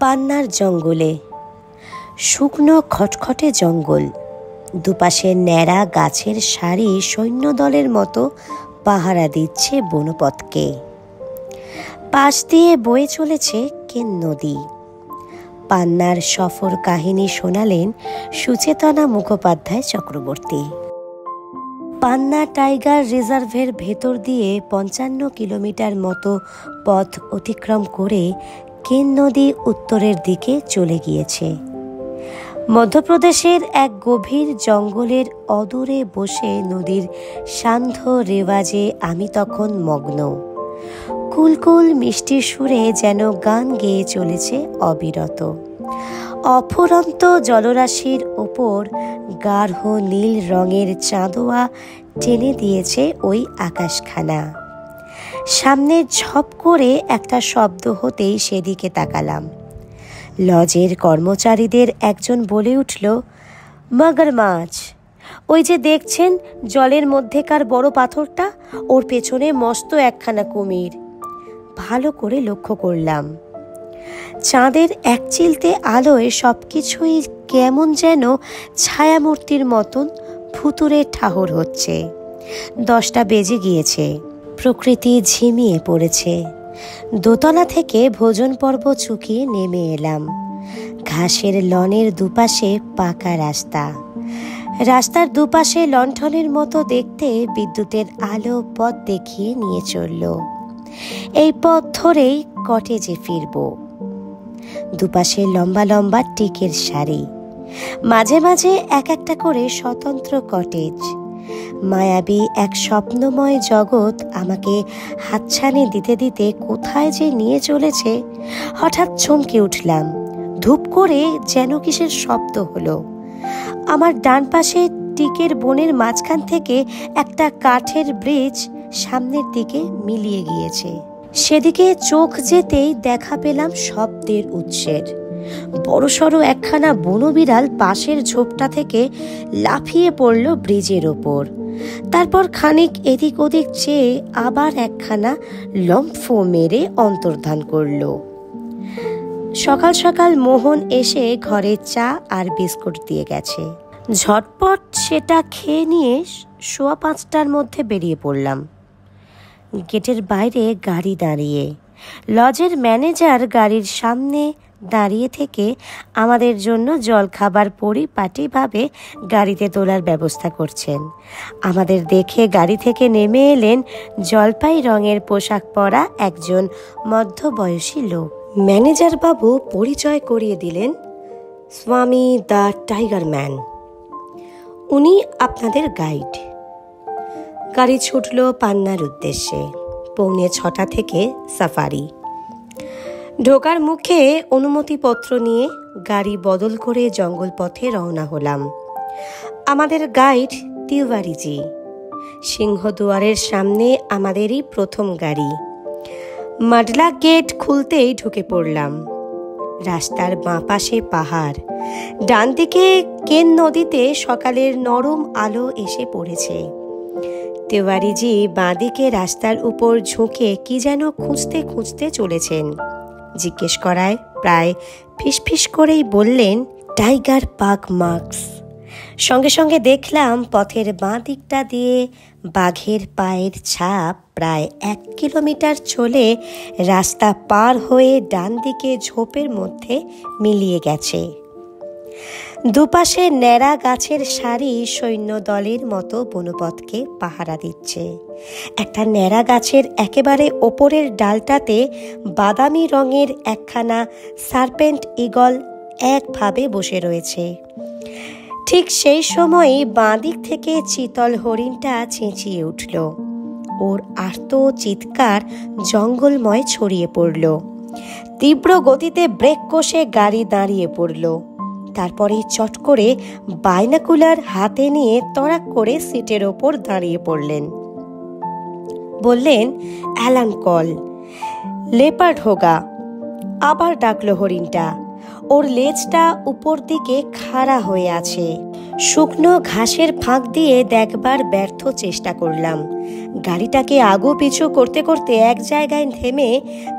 পান্নার জঙ্গলে শুকনো খটখটে জঙ্গল, দুপাশে ন্যাড়া গাছের সারি সৈন্যদলের মতো পাহারা দিচ্ছে বনপথকে। পাশ দিয়ে বয়ে চলেছে কেন নদী। পান্নার সফর কাহিনী শোনালেন সুচেতনা মুখোপাধ্যায় চক্রবর্তী। পান্না টাইগার রিজার্ভের ভেতর দিয়ে ৫৫ কিলোমিটার মতো পথ অতিক্রম করে কেন নদী উত্তরের দিকে চলে গিয়েছে। মধ্যপ্রদেশের এক গভীর জঙ্গলের অদূরে বসে নদীর সান্ধ্য রেওয়াজে আমি তখন মগ্ন। কুলকুল মিষ্টি সুরে যেন গান গেয়ে চলেছে অবিরত। অফুরন্ত জলরাশির ওপর গাঢ় নীল রঙের চাঁদোয়া টেনে দিয়েছে ওই আকাশখানা। সামনে ঝপ করে একটা শব্দ হতেই সেদিকে তাকালাম। লজের কর্মচারীদের একজন বলে উঠল, মগরমাছ। ওই যে দেখছেন জলের মধ্যেকার বড় পাথরটা, ওর পেছনে মস্ত একখানা কুমির। ভালো করে লক্ষ্য করলাম। চাঁদের এক চিলতে আলোয় সবকিছুই কেমন যেন ছায়ামূর্তির মতন ফুতুরে ঠাহর হচ্ছে। 10টা বেজে গিয়েছে, প্রকৃতি ঝিমিয়ে পড়েছে। দোতলা থেকে ভোজন পর্ব চুকিয়ে নেমে এলাম। ঘাসের লনের দুপাশে পাকা রাস্তা। রাস্তার দুপাশে লণ্ঠনের মতো দেখতে বিদ্যুতের আলো পথ দেখিয়ে নিয়ে চলল। এই পথ ধরেই কটেজে ফিরব। দুপাশে লম্বা লম্বা টিকের সারি, মাঝে মাঝে এক একটা করে স্বতন্ত্র কটেজ। মায়াবী এক স্বপ্নময় জগৎ আমাকে হাতছানি দিতে দিতে কোথায় যে নিয়ে চলেছে। হঠাৎ চমকে উঠলাম। ধূপ করে যেন কিসের শব্দ হলো। আমার ডান পাশে টিকের বনের মাঝখান থেকে একটা কাঠের ব্রিজ সামনের দিকে মিলিয়ে গিয়েছে। সেদিকে চোখ যেতেই দেখা পেলাম শব্দের উৎসের। বড়সড় একখানা বনবিড়াল পাশের ঝোপটা থেকে লাফিয়ে পড়ল ব্রিজের ওপর। তারপর খানিক এদিক ওদিক চেয়ে আবার একখানা লম্ফ মেরে অন্তর্ধান করল। সকাল সকাল মোহন এসে ঘরে চা আর বিস্কুট দিয়ে গেছে। ঝটপট সেটা খেয়ে নিয়ে 5:15টার মধ্যে বেরিয়ে পড়লাম। গেটের বাইরে গাড়ি দাঁড়িয়ে। লজের ম্যানেজার গাড়ির সামনে দাঁড়িয়ে থেকে আমাদের জন্য জলখাবার পরিপাটিভাবে গাড়িতে তোলার ব্যবস্থা করছেন। আমাদের দেখে গাড়ি থেকে নেমে এলেন জলপাই রঙের পোশাক পরা একজন মধ্যবয়সী লোক। ম্যানেজার বাবু পরিচয় করিয়ে দিলেন, স্বামী দ্য টাইগার ম্যান। উনি আপনাদের গাইড। গাড়ি ছুটল পান্নার উদ্দেশ্যে। 6:45 থেকে সাফারি। ঢোকার মুখে অনুমতিপত্র নিয়ে গাড়ি বদল করে জঙ্গল পথে রওনা হলাম। আমাদের গাইড তিওয়ারিজি। সিংহদুয়ারের সামনে আমাদেরই প্রথম গাড়ি। মাডলা গেট খুলতেই ঢুকে পড়লাম। রাস্তার বাঁ পাশে পাহাড়, ডান দিকে কেন নদীতে সকালের নরম আলো এসে পড়েছে। তিওয়ারিজি বাঁদিকে রাস্তার উপর ঝুঁকে কি যেন খুঁজতে খুঁজতে চলেছেন। জিজ্ঞেস করায় প্রায় ফিসফিস করেই বললেন, টাইগার পাক মার্কস। সঙ্গে সঙ্গে দেখলাম পথের বাঁ দিকটা দিয়ে বাঘের পায়ের ছাপ প্রায় 1 কিলোমিটার চলে রাস্তা পার হয়ে ডান দিকে ঝোপের মধ্যে মিলিয়ে গেছে। দুপাশে ন্যাড়া গাছের সারি সৈন্যদলের মতো বনপথকে পাহারা দিচ্ছে। একটা ন্যাড়া গাছের একেবারে ওপরের ডালটাতে বাদামি রঙের একখানা সার্পেন্ট ঈগল একভাবে বসে রয়েছে। ঠিক সেই সময়ই বাঁদিক থেকে চিতল হরিণটা চেঁচিয়ে উঠল। ওর আর্ত চিৎকার জঙ্গলময় ছড়িয়ে পড়ল। তীব্র গতিতে ব্রেক কষে গাড়ি দাঁড়িয়ে পড়ল। তারপরে চট করে বাইনাকুলার হাতে নিয়ে তড়াক করে সিটের ওপর দাঁড়িয়ে পড়লেন। বললেন, অ্যালার্ম কল, লেপার্ড হোগা। আবার ডাকলো হরিণটা। ওর লেজটা উপর দিকে খাড়া হয়ে আছে। শুকনো ঘাসের ফাঁক দিয়ে দেখবার ব্যর্থ চেষ্টা করলাম। গাড়িটাকে আগু পিছু করতে করতে এক জায়গায় থেমে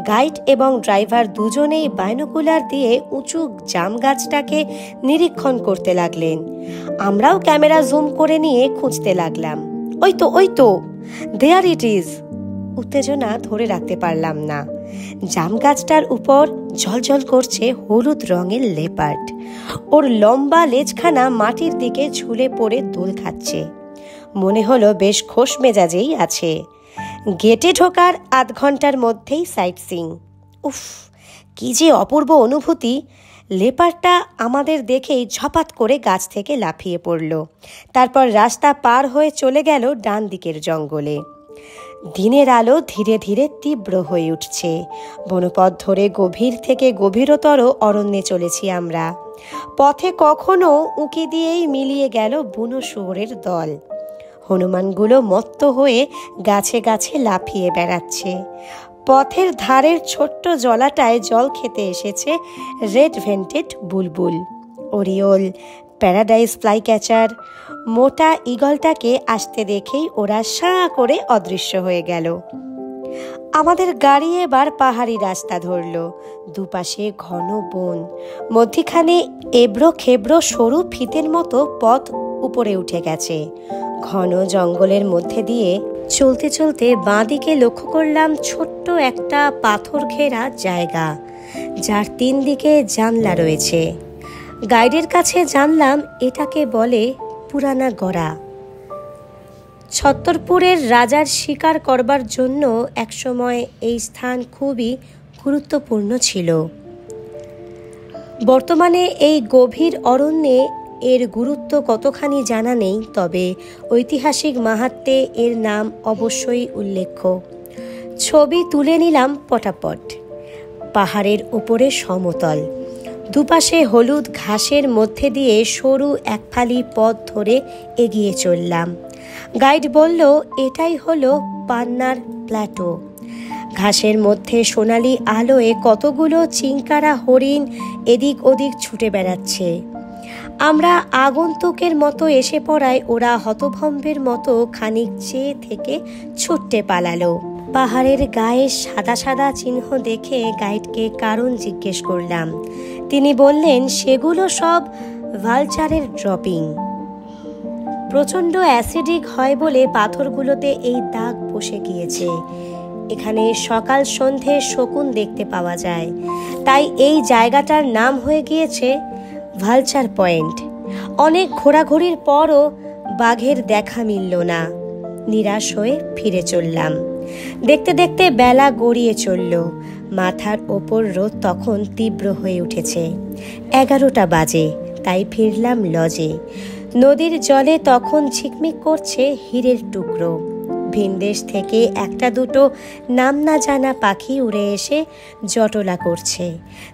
গাইড এবং ড্রাইভার দুজনেই বাইনোকুলার দিয়ে উঁচু জাম গাছটাকে নিরীক্ষণ করতে লাগলেন। আমরাও ক্যামেরা জুম করে নিয়ে খুঁজতে লাগলাম। ওই তো দেয়ার ইট ইজ। উত্তেজনা ধরে রাখতে পারলাম না। জাম গাছটার উপর ঝলঝল করছে হলুদ রঙের লেপার্ড। ওর লম্বা লেজখানা মাটির দিকে ঝুলে পড়ে দোল খাচ্ছে। মনে হলো বেশ খোশ মেজাজেই আছে। গেটে ঢোকার আধ ঘন্টার মধ্যেই সাইট সিং। উফ, কি যে অপূর্ব অনুভূতি! লেপার্ডটা আমাদের দেখেই ঝপাত করে গাছ থেকে লাফিয়ে পড়ল। তারপর রাস্তা পার হয়ে চলে গেল ডান দিকের জঙ্গলে। দিনের আলো ধীরে ধীরে তীব্র হয়ে উঠছে। বনপথ ধরে গভীর থেকে গভীরতর অরণ্যে চলেছি আমরা। পথে কখনো উঁকি দিয়েই মিলিয়ে গেল বুনো শুয়োরের দল। হনুমানগুলো মত্ত হয়ে গাছে গাছে লাফিয়ে বেড়াচ্ছে। পথের ধারের ছোট্ট জলাটায় জল খেতে এসেছে রেড ভেন্টেড বুলবুল, ওরিওল, প্যারাডাইস ফ্লাই ক্যাচার। মোটা ঈগলটাকে আসতে দেখেই ওরা সাঁ করে অদৃশ্য হয়ে গেল। আমাদের গাড়ি এবার পাহাড়ি রাস্তা ধরল। দুপাশে ঘন বন, মধ্যিখানে এবড়ো খেবড়ো সরু ফিতের মতো পথ উপরে উঠে গেছে। ঘন জঙ্গলের মধ্যে দিয়ে চলতে চলতে বাঁদিকে লক্ষ্য করলাম ছোট্ট একটা পাথর ঘেরা জায়গা, যার 3 দিকে জানলা রয়েছে। গাইডের কাছে জানলাম এটাকে বলে পুরানা গড়া। ছত্তরপুরের রাজার শিকার করবার জন্য একসময় এই স্থান খুবই গুরুত্বপূর্ণ ছিল। বর্তমানে এই গভীর অরণ্যে এর গুরুত্ব কতখানি জানা নেই, তবে ঐতিহাসিক মাহাত্ম্যে এর নাম অবশ্যই উল্লেখ্য। ছবি তুলে নিলাম পটাপট। পাহাড়ের উপরে সমতল, দুপাশে হলুদ ঘাসের মধ্যে দিয়ে সরু একফালি পথ ধরে এগিয়ে চললাম। গাইড বলল এটাই হলো পান্নার প্ল্যাটো। ঘাসের মধ্যে সোনালি আলোয় কতগুলো চিংকারা হরিণ এদিক ওদিক ছুটে বেড়াচ্ছে। আমরা আগন্তুকের মতো এসে পড়ায় ওরা হতভম্বের মতো খানিক চেয়ে থেকে ছুটতে পালালো। পাহাড়ের গায়ে সাদা সাদা চিহ্ন দেখে গাইডকে কারণ জিজ্ঞেস করলাম। তিনি বললেন সেগুলো সব ভালচারের ড্রপিং। প্রচণ্ড অ্যাসিডিক হয় বলে পাথরগুলোতে এই দাগ বসে গিয়েছে। এখানে সকাল সন্ধে শকুন দেখতে পাওয়া যায়, তাই এই জায়গাটার নাম হয়ে গিয়েছে ভালচার পয়েন্ট। অনেক ঘোরাঘুরির পরও বাঘের দেখা মিলল না। নিরাশ হয়ে ফিরে চললাম। দেখতে দেখতে বেলা গড়িয়ে চলল। মাথার ওপর রোদ তখন তীব্র হয়ে উঠেছে। 11টা বাজে, তাই ফিরলাম লজে। নদীর জলে তখন ঝিকমিক করছে হীরের টুকরো। ভিনদেশ থেকে একটা দুটো নাম না জানা পাখি উড়ে এসে জটলা করছে।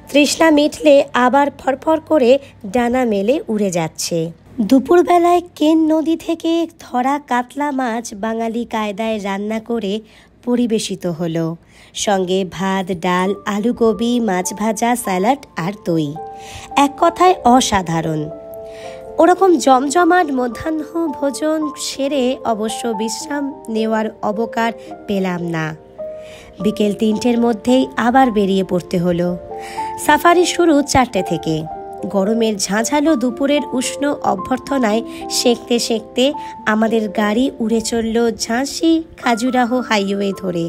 তৃষ্ণা মিটলে আবার ফরফর করে ডানা মেলে উড়ে যাচ্ছে। দুপুরবেলায় কেন নদী থেকে ধরা কাতলা মাছ বাঙালি কায়দায় রান্না করে পরিবেশিত হলো। সঙ্গে ভাত, ডাল, আলু গোবি, মাছ ভাজা, স্যালাড আর দই। এক কথায় অসাধারণ। ওরকম জমজমাট মধ্যাহ্ন ভোজন সেরে অবশ্য বিশ্রাম নেওয়ার অবকার পেলাম না। বিকেল 3টের মধ্যেই আবার বেরিয়ে পড়তে হলো। সাফারি শুরু 4টে থেকে। গরমের ঝাঁঝালো দুপুরের উষ্ণ অভ্যর্থনায় সেঁকতে সেঁকতে আমাদের গাড়ি উড়ে চলল ঝাঁসি খাজুরাহো হাইওয়ে ধরে।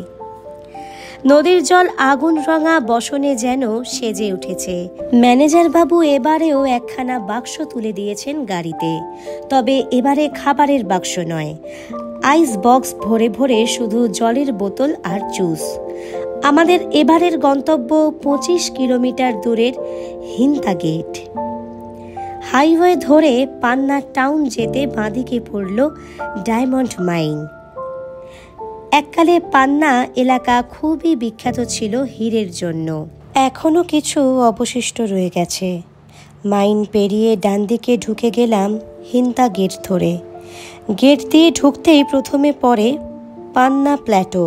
নদীর জল আগুন রঙা বসনে যেন সেজে উঠেছে। ম্যানেজার বাবু এবারেও একখানা বাক্স তুলে দিয়েছেন গাড়িতে, তবে এবারে খাবারের বাক্স নয়, আইস বক্স ভরে ভরে শুধু জলের বোতল আর জুস। আমাদের এবারের গন্তব্য 25 কিলোমিটার দূরের হিন্দা গেট। হাইওয়ে ধরে পান্না টাউন যেতে বাঁদিকে পড়ল ডায়মন্ড মাইন। এককালে পান্না এলাকা খুবই বিখ্যাত ছিল হীরের জন্য। এখনো কিছু অবশিষ্ট রয়ে গেছে। মাইন পেরিয়ে ডান দিকে ঢুকে গেলাম হিন্দা গেট ধরে। গেট দিয়ে ঢুকতেই প্রথমে পড়ে পান্না প্ল্যাটো।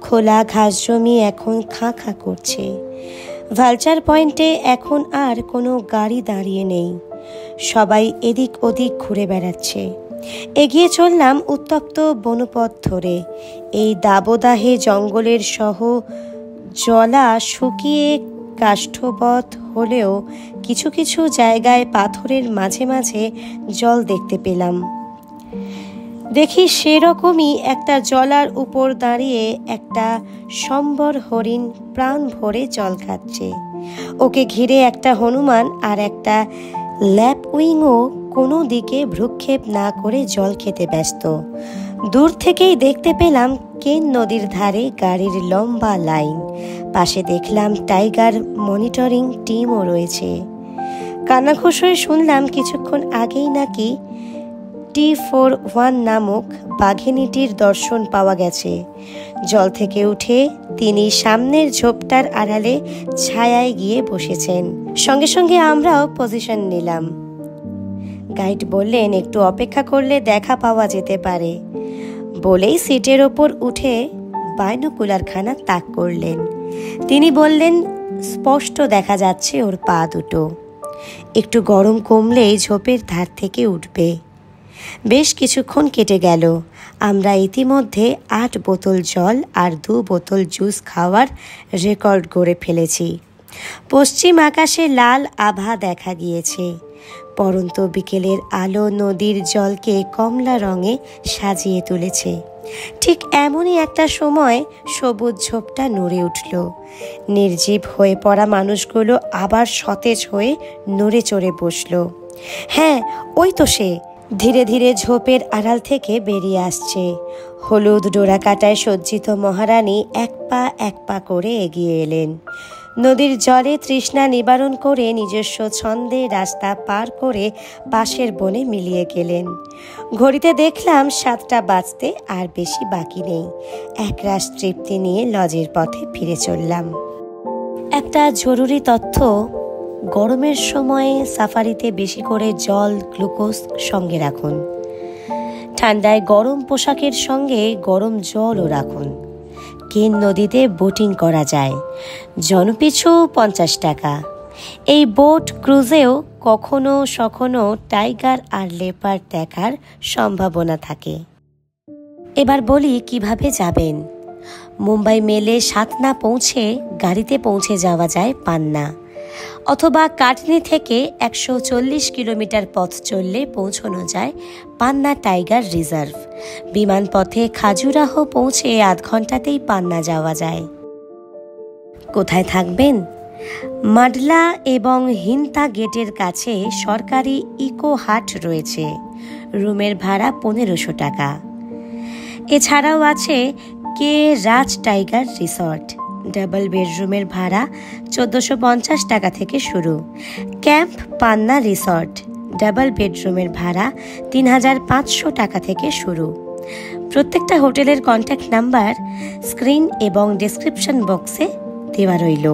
খোলা ঘাস জমি এখন খাঁ করছে। ভালচার পয়েন্টে এখন আর কোনো গাড়ি দাঁড়িয়ে নেই। সবাই এদিক ওদিক ঘুরে বেড়াচ্ছে। এগিয়ে চললাম উত্তপ্ত বনপথ ধরে। এই দাবদাহে জঙ্গলের সহ জলা শুকিয়ে কাষ্ঠবৎ হলেও কিছু কিছু জায়গায় পাথরের মাঝে মাঝে জল দেখতে পেলাম। দেখি সেরকমই একটা জলার উপর দাঁড়িয়ে একটা সম্বর হরিণ প্রাণ ভরে জল খাচ্ছে। ওকে ঘিরে একটা হনুমান আর একটা ল্যাপউইংও কোনো দিকে ভ্রুক্ষেপ না করে জল খেতে ব্যস্ত। দূর থেকেই দেখতে পেলাম কেন নদীর ধারে গাড়ির লম্বা লাইন। পাশে দেখলাম টাইগার মনিটরিং টিমও রয়েছে। কানাঘুষ হয়ে শুনলাম কিছুক্ষণ আগেই নাকি T41 নামক বাঘিনীটির দর্শন পাওয়া গেছে। জল থেকে উঠে তিনি সামনের ঝোপটার আড়ালে ছায়ায় গিয়ে বসেছেন। সঙ্গে সঙ্গে আমরাও পজিশন নিলাম। গাইড বললেন একটু অপেক্ষা করলে দেখা পাওয়া যেতে পারে। বলেই সিটের ওপর উঠে বাইনোকুলারখানা তাক করলেন। তিনি বললেন স্পষ্ট দেখা যাচ্ছে ওর পা দুটো। একটু গরম কমলেই ঝোপের ধার থেকে উঠবে। বেশ কিছুক্ষণ কেটে গেল। আমরা ইতিমধ্যে 8 বোতল জল আর 2 বোতল জুস খাওয়ার রেকর্ড করে ফেলেছি। পশ্চিম আকাশে লাল আভা দেখা গিয়েছে। পরন্ত বিকেলের আলো নদীর জলকে কমলা রঙে সাজিয়ে তুলেছে। ঠিক এমনই একটা সময় সবুজ ঝোপটা নড়ে উঠল। নির্জীব হয়ে পড়া মানুষগুলো আবার সতেজ হয়ে নড়ে চড়ে বসল। হ্যাঁ, ওই তো সে ধীরে ধীরে ঝোপের আড়াল থেকে বেরিয়ে আসছে। হলুদ ডোরা কাটায় সজ্জিত মহারানী এক পা করে এগিয়ে এলেন। নদীর জলে তৃষ্ণা নিবারণ করে নিজস্ব ছন্দে রাস্তা পার করে পাশের বনে মিলিয়ে গেলেন। ঘড়িতে দেখলাম 7টা বাজতে আর বেশি বাকি নেই। একরাশ তৃপ্তি নিয়ে লজের পথে ফিরে চললাম। একটা জরুরি তথ্য, গরমের সময়ে সাফারিতে বেশি করে জল গ্লুকোজ সঙ্গে রাখুন। ঠান্ডায় গরম পোশাকের সঙ্গে গরম জলও রাখুন। কেন নদীতে বোটিং করা যায়, জনপিছু 50 টাকা। এই বোট ক্রুজেও কখনো সখনো টাইগার আর লেপার্ড দেখার সম্ভাবনা থাকে। এবার বলি কিভাবে যাবেন। মুম্বাই মেলে সাতনা পৌঁছে গাড়িতে পৌঁছে যাওয়া যায় পান্না, অথবা কাটনি থেকে 140 কিলোমিটার পথ চললে পৌঁছানো যায় পান্না টাইগার রিজার্ভ। বিমানপথে খাজুরাহো পৌঁছে আধ ঘন্টাতেই পান্না যাওয়া যায়। কোথায় থাকবেন? মাডলা এবং হিন্তা গেটের কাছে সরকারি ইকো হাট রয়েছে। রুমের ভাড়া 1500 টাকা। এছাড়াও আছে কে রাজ টাইগার রিসর্ট। ডাবল বেডরুমের ভাড়া 1450 টাকা থেকে শুরু। ক্যাম্প পান্না রিসর্ট, ডাবল বেডরুমের ভাড়া 3500 টাকা থেকে শুরু। প্রত্যেকটা হোটেলের কন্ট্যাক্ট নাম্বার স্ক্রিন এবং ডেসক্রিপশন বক্সে দেওয়া রইল।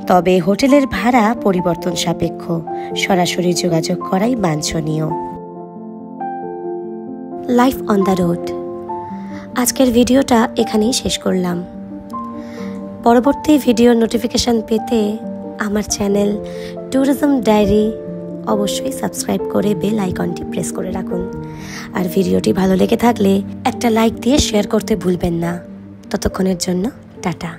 তবে হোটেলের ভাড়া পরিবর্তন সাপেক্ষ, সরাসরি যোগাযোগ করাই বাঞ্ছনীয়। Life on the road. আজকের ভিডিওটা এখানেই শেষ করলাম। পরবর্তী ভিডিওর নোটিফিকেশন পেতে আমার চ্যানেল ট্যুরিজম ডায়েরি অবশ্যই সাবস্ক্রাইব করে বেল আইকনটি প্রেস করে রাখুন। আর ভিডিওটি ভালো লেগে থাকলে একটা লাইক দিয়ে শেয়ার করতে ভুলবেন না। ততক্ষণের জন্য টাটা।